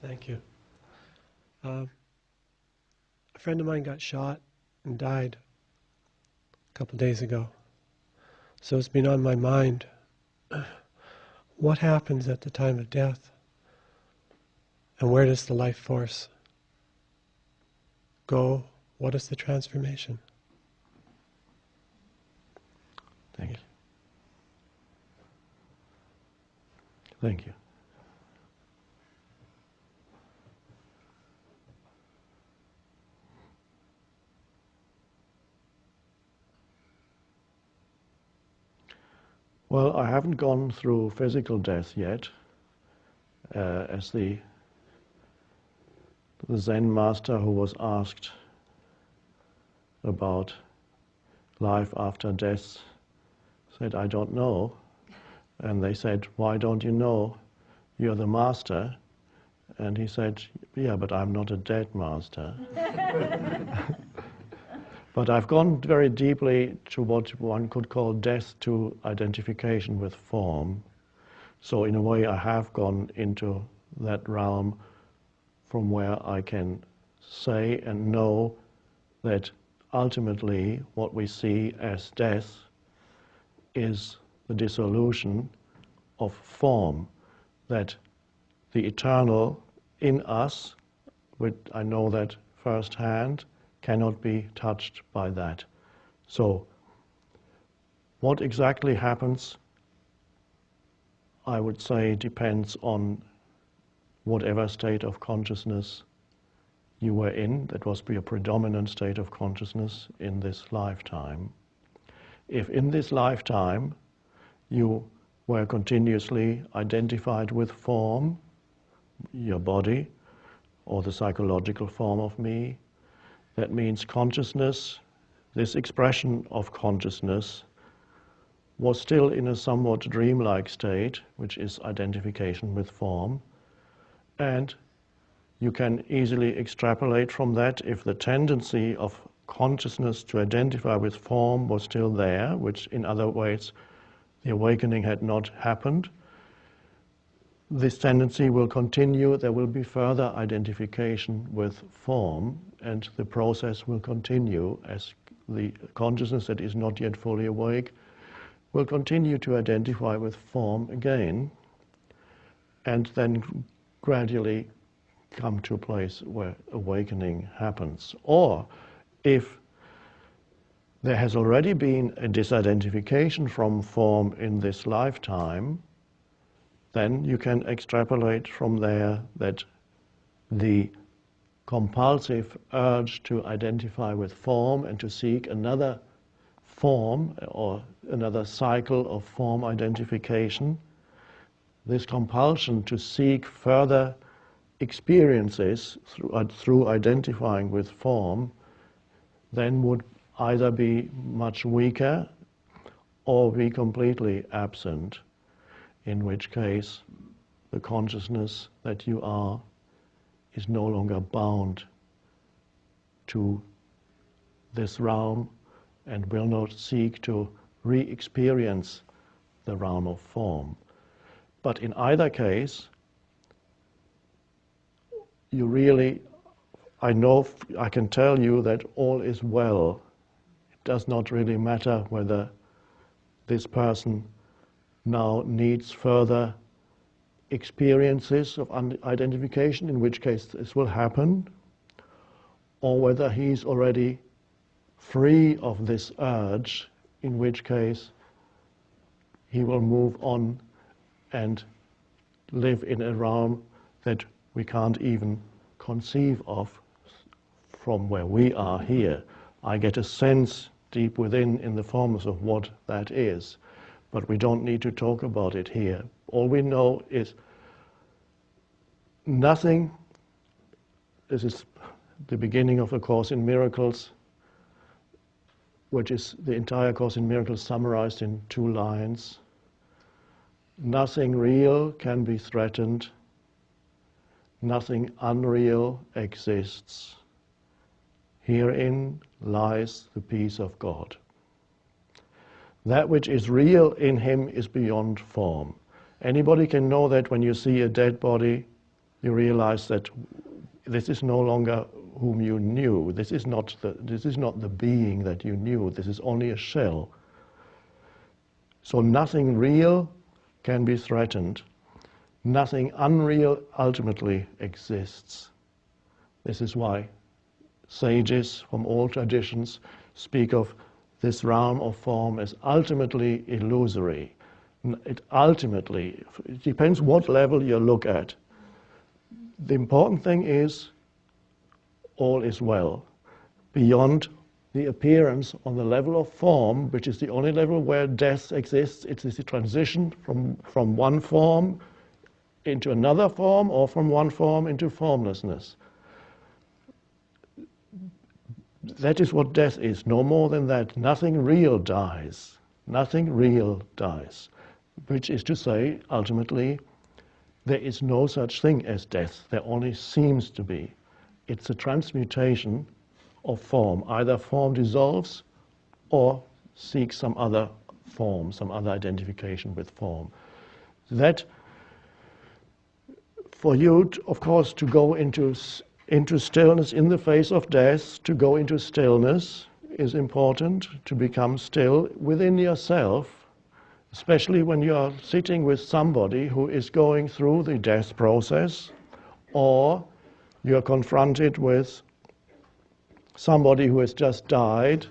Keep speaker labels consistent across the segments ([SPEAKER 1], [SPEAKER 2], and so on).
[SPEAKER 1] Thank you. A friend of mine got shot and died a couple days ago. So it's been on my mind. What happens at the time of death? And where does the life force go? What is the transformation?
[SPEAKER 2] Thank you. Thank you. Well, I haven't gone through physical death yet, as the Zen master who was asked about life after death said, "I don't know." And they said, "Why don't you know? You're the master." And he said, "Yeah, but I'm not a dead master." But I've gone very deeply to what one could call death to identification with form. So in a way I have gone into that realm from where I can say and know that ultimately what we see as death is the dissolution of form, that the eternal in us, which I know that firsthand, cannot be touched by that. So what exactly happens, I would say, depends on whatever state of consciousness you were in. That was your predominant state of consciousness in this lifetime. If in this lifetime you were continuously identified with form, your body, or the psychological form of me, that means consciousness, this expression of consciousness, was still in a somewhat dreamlike state, which is identification with form. And you can easily extrapolate from that if the tendency of consciousness to identify with form was still there, which in other ways the awakening had not happened. This tendency will continue, there will be further identification with form, and the process will continue as the consciousness that is not yet fully awake will continue to identify with form again, and then gradually come to a place where awakening happens. Or if there has already been a disidentification from form in this lifetime, then you can extrapolate from there that the compulsive urge to identify with form and to seek another form or another cycle of form identification, this compulsion to seek further experiences through identifying with form then would either be much weaker or be completely absent, in which case the consciousness that you are is no longer bound to this realm and will not seek to re-experience the realm of form. But in either case, you really, I can tell you that all is well. It does not really matter whether this person now needs further experiences of identification, in which case this will happen, or whether he's already free of this urge, in which case he will move on and live in a realm that we can't even conceive of from where we are here. I get a sense deep within in the forms of what that is, but we don't need to talk about it here. All we know is nothing. This is the beginning of A Course in Miracles, which is the entire Course in Miracles summarized in 2 lines. Nothing real can be threatened. Nothing unreal exists. Herein lies the peace of God. That which is real in him is beyond form. Anybody can know that when you see a dead body You realize that this is no longer whom you knew. This is not the being that you knew. This is only a shell. So nothing real can be threatened. Nothing unreal ultimately exists. This is why sages from all traditions speak of this realm of form as ultimately illusory. It depends what level you look at. The important thing is all is well. Beyond the appearance on the level of form, which is the only level where death exists, it is the transition from one form into another form, or from one form into formlessness. That is what death is, no more than that. Nothing real dies. Nothing real dies. Which is to say, ultimately, there is no such thing as death. There only seems to be. It's a transmutation of form. Either form dissolves or seeks some other form, some other identification with form. That, for you, of course, to go into stillness in the face of death, to go into stillness is important, to become still within yourself, especially when you are sitting with somebody who is going through the death process, or you are confronted with somebody who has just died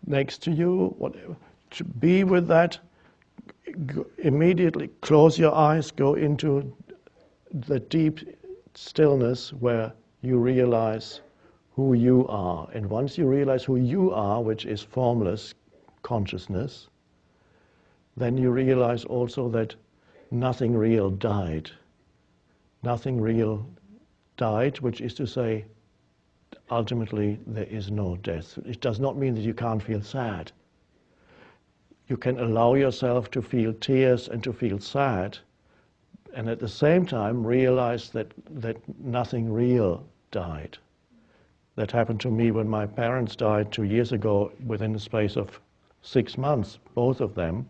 [SPEAKER 2] next to you, whatever. To be with that, immediately close your eyes, go into the deep stillness where you realize who you are. And once you realize who you are, which is formless consciousness, then you realize also that nothing real died. Nothing real died, which is to say, ultimately there is no death. It does not mean that you can't feel sad. You can allow yourself to feel tears and to feel sad, and at the same time realize that nothing real died. That happened to me when my parents died 2 years ago within the space of 6 months, both of them.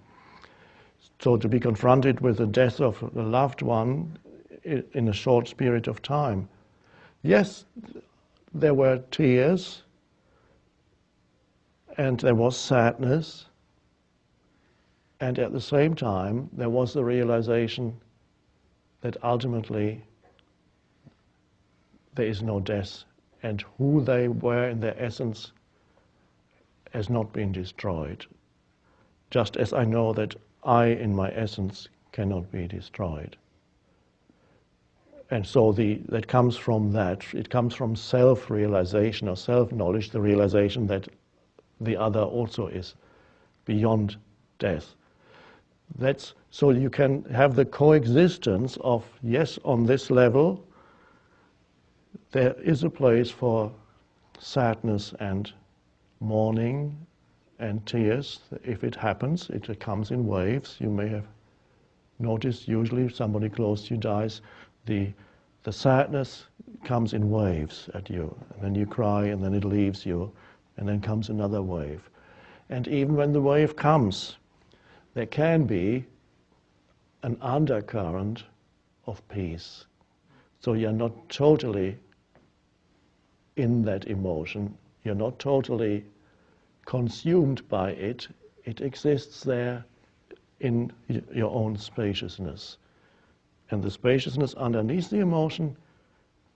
[SPEAKER 2] So to be confronted with the death of a loved one in a short period of time, yes, there were tears and there was sadness, and at the same time there was the realization that ultimately there is no death, and who they were in their essence has not been destroyed. Just as I know that I, in my essence, cannot be destroyed. And so that comes from that. It comes from self-realization or self-knowledge, the realization that the other also is beyond death. That's so you can have the coexistence of, yes, on this level, there is a place for sadness and mourning and tears. If it happens, it comes in waves. You may have noticed, usually if somebody close to you dies, the sadness comes in waves at you. And then you cry, and then it leaves you, and then comes another wave. And even when the wave comes, there can be an undercurrent of peace. So you're not totally in that emotion. You're not totally consumed by it. It exists there in your own spaciousness. And the spaciousness underneath the emotion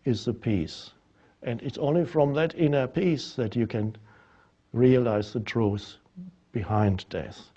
[SPEAKER 2] is the peace. And it's only from that inner peace that you can realize the truth behind death.